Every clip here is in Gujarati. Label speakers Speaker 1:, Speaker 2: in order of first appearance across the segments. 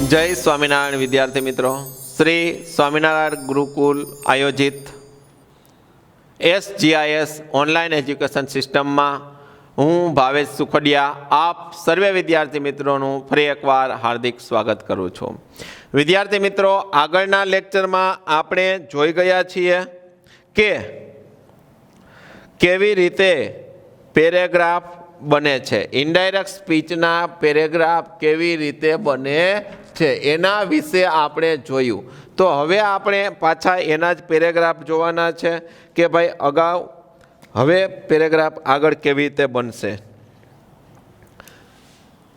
Speaker 1: जय स्वामीनारायण विद्यार्थी मित्रों, श्री स्वामीनारायण गुरुकुल आयोजित SGIS ऑनलाइन एज्युकेशन सिस्टम में हूँ भावेश सुखडिया आप सर्वे विद्यार्थी मित्रों फरी एक बार हार्दिक स्वागत करूँ छूँ। विद्यार्थी मित्रों, आगळना लेक्चर में आपणे जोई गया छीए के केवी रीते पेरेग्राफ बने छे, इनडायरेक्ट स्पीचना पेरेग्राफ केवी रीते बने छे एना विषे आपणे जोयुं। तो हवे आपणे पाछा एना ज पेरेग्राफ जोवाना छे के भाई अगाऊ हवे पेरेग्राफ आगळ केवी रीते बनशे।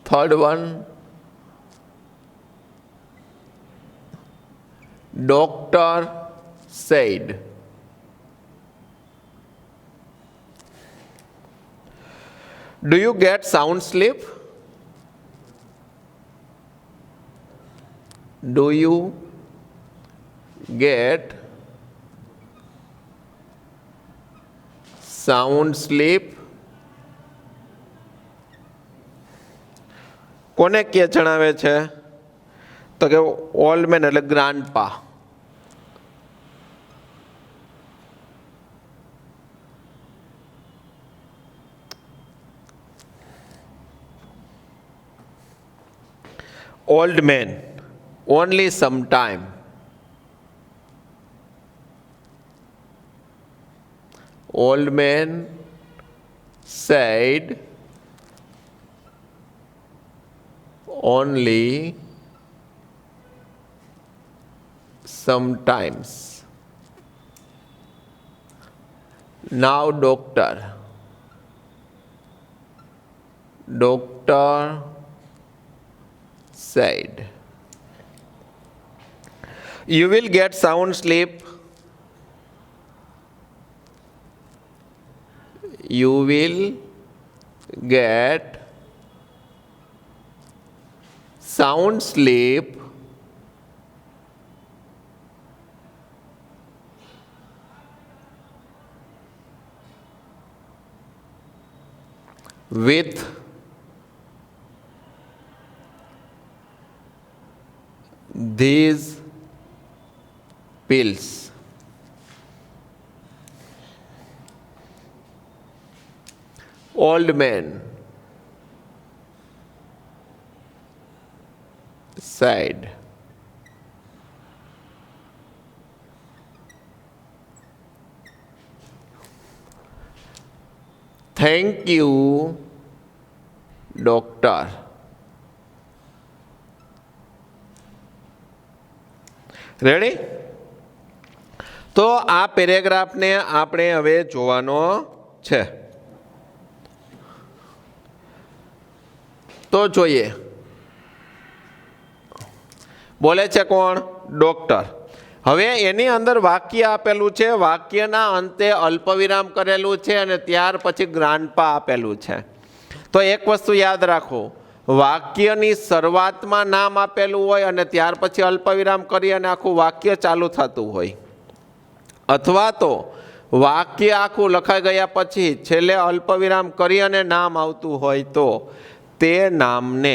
Speaker 1: Third one, doctor said Do you get sound sleep? Do you get sound sleep? કોને કે જણાવે છે તો કે ઓલ્ડ મેન એટલે ગ્રાન્ડપા। Old man, only sometime. Old man said, only sometimes. Now doctor. Doctor said, you will get sound sleep. You will get sound sleep with these pills. Old man said, thank you, doctor. Ready? તો આ પેરેગ્રાફને આપણે હવે જોવાનો છે। તો જોઈએ, બોલે છે કોણ? ડોક્ટર। હવે એની અંદર વાક્ય આપેલું છે, વાક્યના અંતે અલ્પવિરામ કરેલું છે અને ત્યાર પછી ગ્રાન્ડપા આપેલું છે। તો એક વસ્તુ યાદ રાખો, વાક્યની શરૂઆતમાં નામ આપેલું હોય અને ત્યાર પછી અલ્પવિરામ કરી અને આખું વાક્ય ચાલુ થતું હોય, અથવા તો વાક્ય આખું લખાઈ ગયા પછી છેલ્લે અલ્પવિરામ કરી અને નામ આવતું હોય તો તે નામને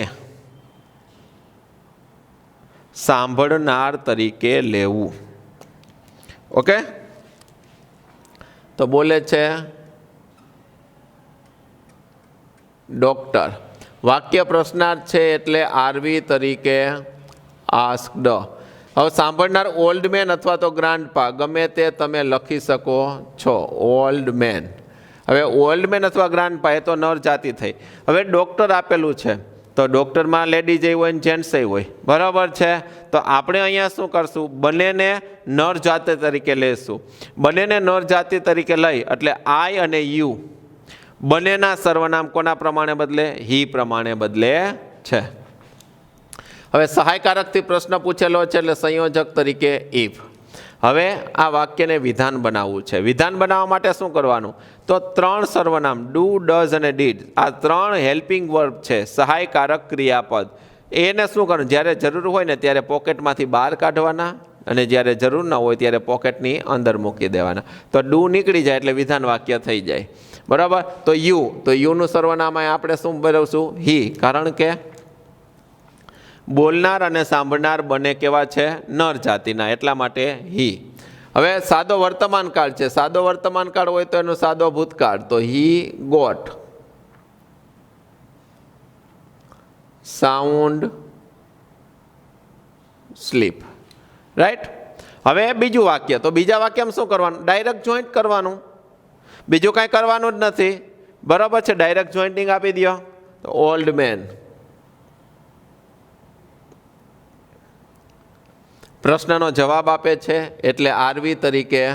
Speaker 1: સાંભળનાર તરીકે લેવું। ઓકે? તો બોલે છે ડોક્ટર, વાક્ય પ્રશ્નાર્થ છે એટલે આરવી તરીકે આસ્ક્ડ। હવે સાંભળનાર ઓલ્ડ મેન અથવા તો ગ્રાન્ડપા ગમે તે તમે લખી શકો છો, ઓલ્ડ મેન। હવે ઓલ્ડ મેન અથવા ગ્રાન્ડપા એ તો નર જાતિ થઈ। હવે ડૉક્ટર આપેલું છે તો ડૉક્ટરમાં લેડીઝ એ હોય ને જેન્ટ્સ એ હોય, બરાબર છે? તો આપણે અહીંયા શું કરશું? બંનેને નર જાતિ તરીકે લઈશું। બંનેને નર જાતિ તરીકે લઈ એટલે આઈ અને યુ બંનેના સર્વનામ કોના પ્રમાણે બદલે? હી પ્રમાણે બદલે છે। હવે સહાયકારકથી પ્રશ્ન પૂછેલો છે એટલે સંયોજક તરીકે ઇફ। હવે આ વાક્યને વિધાન બનાવવું છે। વિધાન બનાવવા માટે શું કરવાનું? તો ત્રણ સર્વનામ ડુ, ડઝ અને ડીડ, આ ત્રણ હેલ્પિંગ વર્બ છે, સહાયકારક ક્રિયાપદ। એને શું કરવાનું? જ્યારે જરૂર હોય ને ત્યારે પોકેટમાંથી બહાર કાઢવાના અને જ્યારે જરૂર ન હોય ત્યારે પોકેટની અંદર મૂકી દેવાના। તો ડુ નીકળી જાય એટલે વિધાન વાક્ય થઈ જાય, બરાબર? તો યુનું સર્વનામ આપણે શું બનાવશું? હી, કારણ કે બોલનાર અને સાંભળનાર બંને કેવા છે? નર જાતિના, એટલા માટે હી. હવે સાદો વર્તમાન કાળ છે. સાદો વર્તમાન કાળ હોય તો એનો સાદો ભૂતકાળ, તો he got sound sleep. Right. હવે બીજું વાક્ય, તો બીજા વાક્યમાં શું કરવાનું? ડાયરેક્ટ જોઈન્ટ કરવાનું, બીજું કાંઈ કરવાનું જ નથી. બરાબર છે, ડાયરેક્ટ જોઈન્ટિંગ આપી દો. તો ઓલ્ડ મેન પ્રશ્નનો જવાબ આપે છે એટલે આરવી તરીકે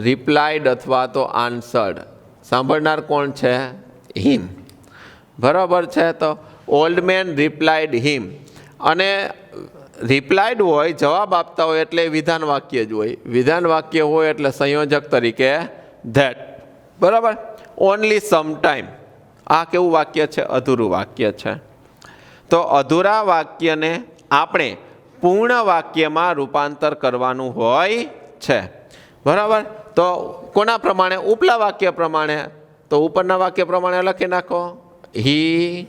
Speaker 1: રિપ્લાઇડ અથવા તો આન્સર્ડ. સાંભળનાર કોણ છે? હિમ. બરાબર છે. તો ઓલ્ડ મેન રિપ્લાઇડ હિમ. અને રિપ્લાઇડ હોય, જવાબ આપતા હોય એટલે વિધાન વાક્ય જ હોય. વિધાન વાક્ય હોય એટલે સંયોજક તરીકે ધેટ. બરાબર. ઓનલી સમટાઈમ, આ કેવું વાક્ય છે? અધૂરું વાક્ય છે. તો અધૂરા વાક્યને આપણે પૂર્ણ વાક્યમાં રૂપાંતર કરવાનું હોય છે. બરાબર. તો કોના પ્રમાણે? ઉપલા વાક્ય પ્રમાણે. તો ઉપરના વાક્ય પ્રમાણે લખી નાખો. He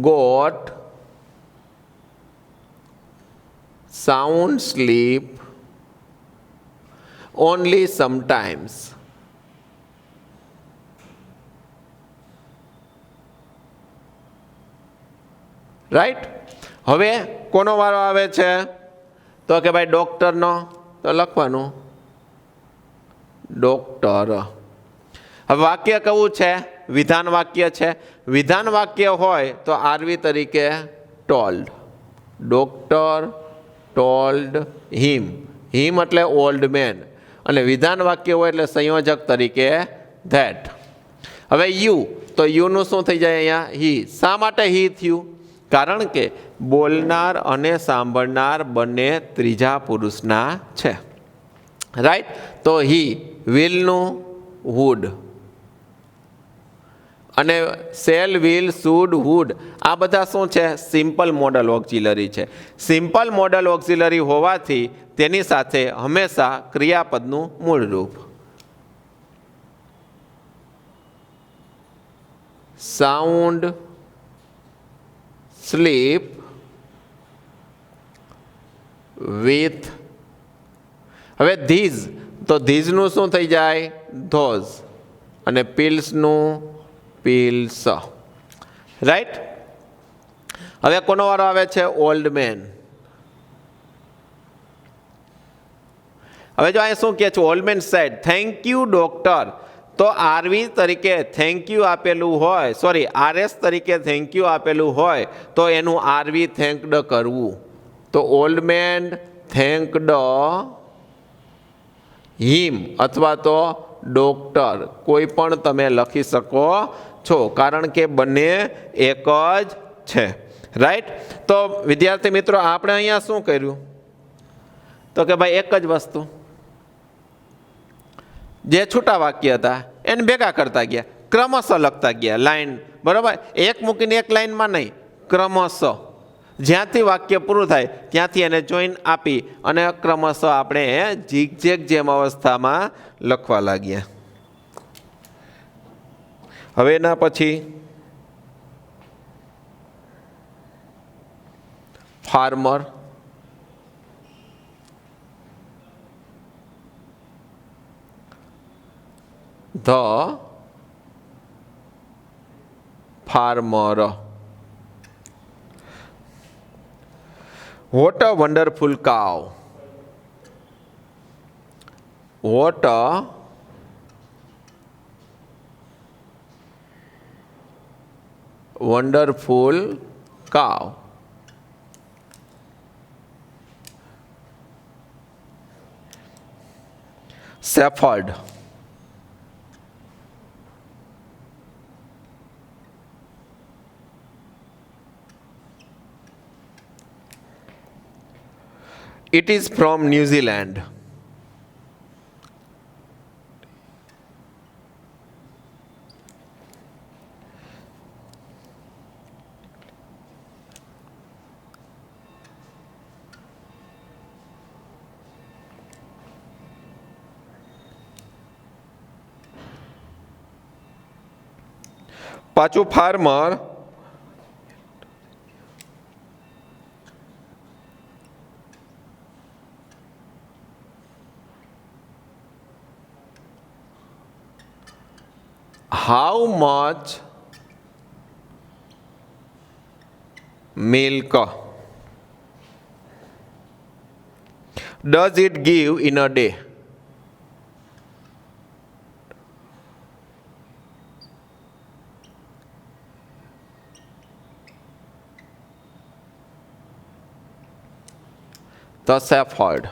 Speaker 1: got sound sleep only sometimes. Right. હવે કોનો વારો આવે છે? તો કે ભાઈ ડોક્ટરનો. તો લખવાનું ડોક્ટર. હવે વાક્ય કેવું છે? વિધાન વાક્ય છે. વિધાન વાક્ય હોય તો આરવી તરીકે told. Doctor told him. Him એટલે ઓલ્ડ મેન. અને વિધાન વાક્ય હોય એટલે સંયોજક તરીકે ધેટ. હવે યુ, તો યુનું શું થઈ જાય અહીંયા? હી. શા માટે હી થયું? કારણ કે બોલનાર અને સાંભળનાર બંને ત્રીજા પુરુષના છે. રાઈટ. તો હી વિલનું વુડ, અને શેલ, વિલ, શુડ, વુડ આ બધા શું છે? સિમ્પલ મોડલ ઓક્ઝિલરી છે. સિમ્પલ મોડલ ઓક્ઝિલરી હોવાથી તેની સાથે હંમેશા ક્રિયાપદનું મૂળ રૂપ સાઉન્ડ સ્લીપ વિથ. હવે ધીઝ, તો ધીઝનું શું થઈ જાય? ધોઝ. અને પિલ્સનું પિલ્સ. રાઈટ. હવે કોનો વારો આવે છે? Old man. હવે જો અહીંયા શું કહે છે? Old man sad thank you doctor. તો આરવી તરીકે થેન્ક યુ આપેલું હોય, સોરી આરએસ તરીકે થેન્ક યુ આપેલું હોય તો એનું આરવી થેન્કડ કરવું. તો ઓલ્ડ મેન થેન્કડ હિમ અથવા તો ડોક્ટર, કોઈ પણ તમે લખી શકો છો, કારણ કે બંને એક જ છે. રાઈટ. તો વિદ્યાર્થી મિત્રો, આપણે અહીંયા શું કર્યું? તો કે ભાઈ એક જ વસ્તુ, જે છૂટા વાક્ય હતા એને ભેગા કરતા ગયા, ક્રમશઃ લખતા ગયા લાઈન. બરાબર. એક મૂકીને એક લાઈનમાં નહીં, ક્રમશઃ જ્યાંથી વાક્ય પૂરું થાય ત્યાંથી એને જોઈન આપી અને ક્રમશઃ આપણે ઝીગઝેગ જેમ અવસ્થામાં લખવા લાગ્યા. હવે એના પછી farmer, the farmer. What a wonderful cow. What a wonderful cow. Shepherd. It is from New Zealand. પાછું farmer, how much milk does it give in a day? The shepherd.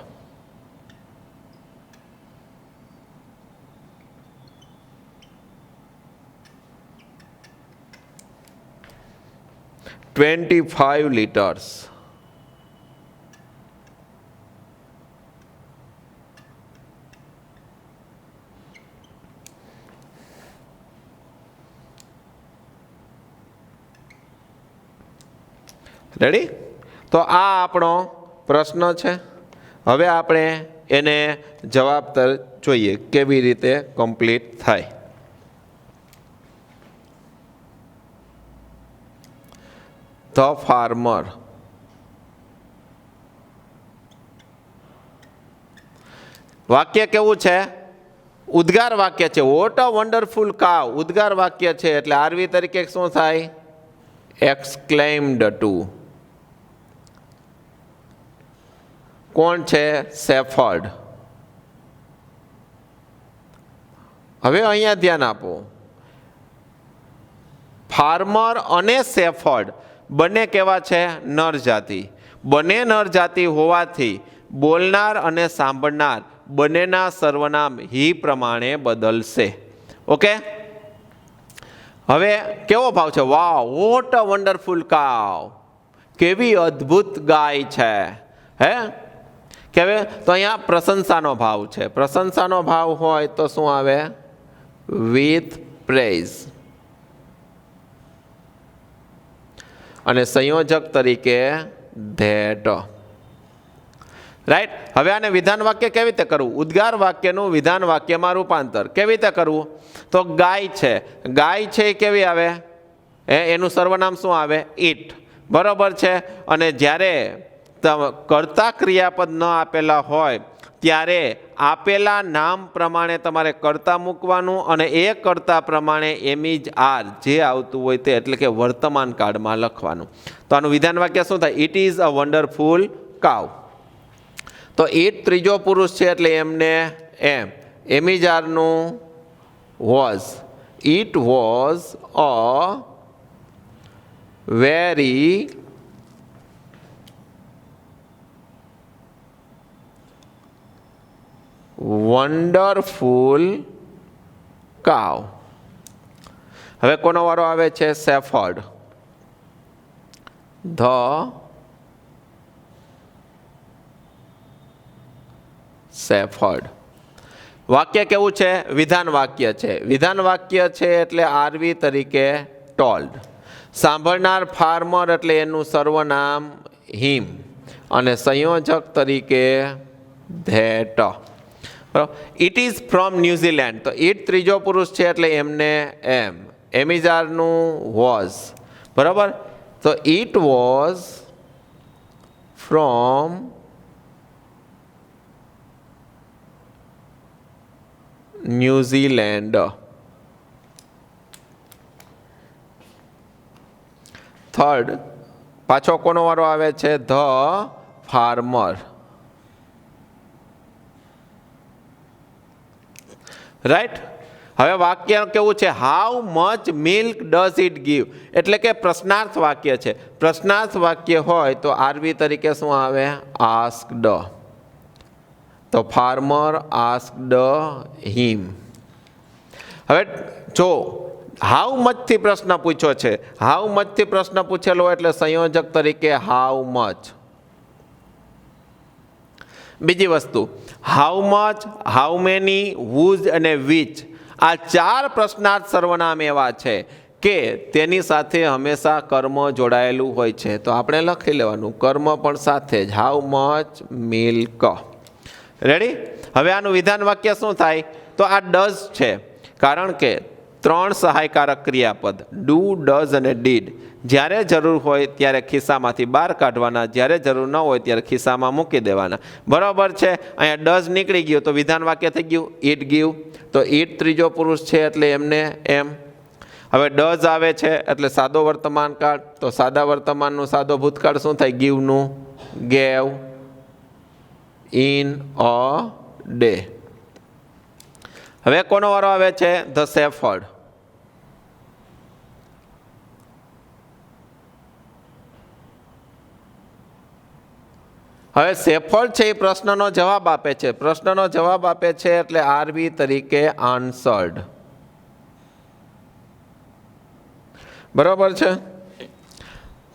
Speaker 1: $25 liters. Ready? તો આ આપણો પ્રશ્ન છે. હવે આપણે એને જવાબ જોઈએ કેવી રીતે કમ્પ્લીટ થાય. The farmer. વાક્ય કેવું છે? ઉદ્ગાર વાક્ય છે. વોટ અ વન્ડરફુલ કાવ ઉદ્ગાર વાક્ય છે એટલે આરવી તરીકે શું થાય? Exclaimed to. કોણ છે? શેફર્ડ. હવે અહીંયા ધ્યાન આપો. ફાર્મર અને શેફર્ડ બંને કેવા છે? નર જાતિ. બંને નર જાતિ હોવાથી બોલનાર અને સાંભળનાર બંનેના સર્વનામ હી પ્રમાણે બદલશે. ઓકે, હવે કેવો ભાવ છે? વાવ, વોટ અ વન્ડરફુલ કાવ, કેવી અદ્ભુત ગાય છે. હે કે તો અહીંયા પ્રશંસાનો ભાવ છે. પ્રશંસાનો ભાવ હોય તો શું આવે? With praise. અને સંયોજક તરીકે ધેટ. રાઈટ? હવે આને વિધાન વાક્ય કેવી રીતે કરવું? ઉદ્ગાર વાક્યનું વિધાન વાક્યમાં રૂપાંતર કેવી રીતે કરવું? તો ગાય છે. ગાય છે એ કેવી આવે? એનું સર્વનામ શું આવે? ઇટ. બરોબર છે. અને જ્યારે કર્તા ક્રિયાપદ ન આપેલા હોય ત્યારે આપેલા નામ પ્રમાણે તમારે કર્તા મૂકવાનું અને એ કર્તા પ્રમાણે એમિજ આર જે આવતું હોય તે એટલે કે વર્તમાન કાળમાં લખવાનું. તો આનું વિધાન વાક્ય શું થાય? ઇટ ઇઝ અ વન્ડરફુલ કાવ. તો ઇટ ત્રીજો પુરુષ છે એટલે એમને એમ. એમિજ આરનું was. It was a very wonderful cow. હવે કોનો વારો આવે છે? શેફર્ડ. The shepherd. વાક્ય કેવું છે? વિધાન વાક્ય છે. વિધાન વાક્ય છે એટલે આરવી તરીકે ટોલ્ડ. સાંભળનાર ફાર્મર એટલે એનું સર્વનામ હિમ અને સંયોજક તરીકે that. It is from New Zealand. તો ઇટ ત્રીજો પુરુષ છે એટલે એમને એમ. એમિઝારનું વોઝ. બરાબર? તો it was from New Zealand. Third પાછો કોનો વારો આવે છે? The farmer. રાઈટ? હવે વાક્ય કેવું છે? How much milk does it give એટલે કે પ્રશ્નાર્થ વાક્ય છે. પ્રશ્નાર્થ વાક્ય હોય તો આરવી તરીકે શું આવે? આસ્ક્ડ. તો ફાર્મર આસ્ક્ડ હિમ. હવે જો હાઉ મચથી પ્રશ્ન પૂછ્યો છે, હાઉ મચથી પ્રશ્ન પૂછેલો એટલે સંયોજક તરીકે હાઉ મચ. બીજી વસ્તુ, how much, how many, whose અને વિચ આ ચાર પ્રશ્નાર્થ સર્વનામ એવા છે કે તેની સાથે હંમેશા કર્મ જોડાયેલું હોય છે. તો આપણે લખી લેવાનું કર્મ પણ સાથે જ. How much milk. રેડી? હવે આનું વિધાન વાક્ય શું થાય? તો આ ડઝ છે કારણ કે 3 સહાયકારક ક્રિયાપદ ડુ, ડઝ અને ડીડ જ્યારે જરૂર હોય ત્યારે ખિસ્સામાંથી બહાર કાઢવાના, જ્યારે જરૂર ન હોય ત્યારે ખિસ્સામાં મૂકી દેવાના. બરાબર છે. અહીંયા ડઝ નીકળી ગયું તો વિધાન વાક્ય થઈ ગયું ઇટ ગીવ. તો ઇટ ત્રીજો પુરુષ છે એટલે એમને એમ. હવે ડઝ આવે છે એટલે સાદો વર્તમાન કાળ. તો સાદા વર્તમાનનું સાદો ભૂતકાળ શું થાય? ગીવનું ગેવ ઇન અ ડે. હવે કોનો વારો આવે છે? The shepherd. હવે શેફર્ડ છે એ પ્રશ્નનો જવાબ આપે છે. પ્રશ્નનો જવાબ આપે છે એટલે આરવી તરીકે આન્સર્ડ. બરોબર છે.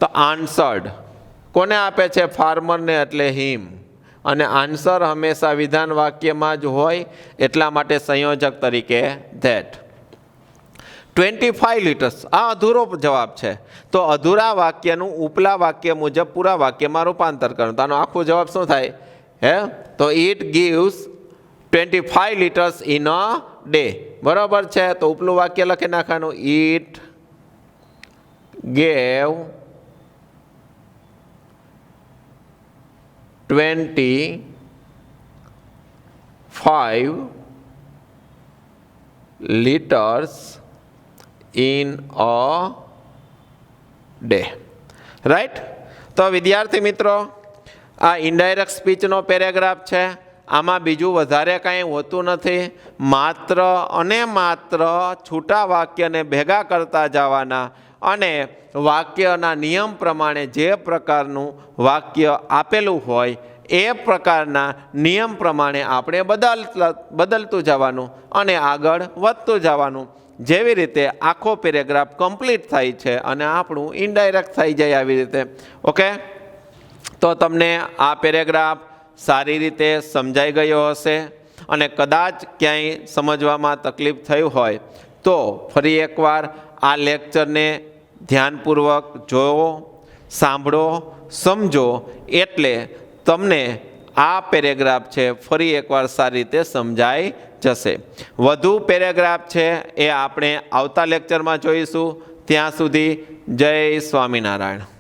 Speaker 1: તો આન્સર્ડ કોને આપે છે? ફાર્મરને એટલે હિમ. અને આન્સર હંમેશા વિધાન વાક્યમાં જ હોય એટલા માટે સંયોજક તરીકે ધેટ. 25 લીટર્સ આ અધૂરો જવાબ છે. તો અધૂરા વાક્યનું ઉપલા વાક્ય મુજબ પૂરા વાક્યમાં રૂપાંતર કરવાનું. તો આનો આખો જવાબ શું થાય? હે તો it gives 25 litres in a day. બરાબર છે. તો ઉપલું વાક્ય લખી નાખવાનું it gave 25 liters in a day. Right. તો વિદ્યાર્થી મિત્રો આ ઇનડાયરેક્ટ સ્પીચનો પેરેગ્રાફ છે. આમાં બીજું વધારે કાંઈ હોતું નથી. માત્ર અને માત્ર છૂટા વાક્યને ભેગા કરતા જવાના અને વાક્યના નિયમ પ્રમાણે જે પ્રકારનું વાક્ય આપેલું હોય એ પ્રકારના નિયમ પ્રમાણે આપણે બદલતું જવાનું અને આગળ વધતું જવાનું. જેવી રીતે આખો પેરેગ્રાફ કમ્પ્લીટ થાય છે અને આપણું ઇનડાયરેક્ટ થઈ જાય આવી રીતે. ઓકે. તો તમને આ પેરેગ્રાફ સારી રીતે સમજાઈ ગયો હશે અને કદાચ ક્યાંય સમજવામાં તકલીફ થઈ હોય તો ફરી એકવાર આ લેક્ચરને ધ્યાનપૂર્વક જોવો, સાંભળો, સમજો એટલે તમને આ પેરેગ્રાફ છે ફરી એકવાર સારી રીતે સમજાઈ જશે. વધુ પેરેગ્રાફ છે એ આપણે આવતા લેક્ચરમાં જોઈશું. ત્યાં સુધી જય સ્વામિનારાયણ.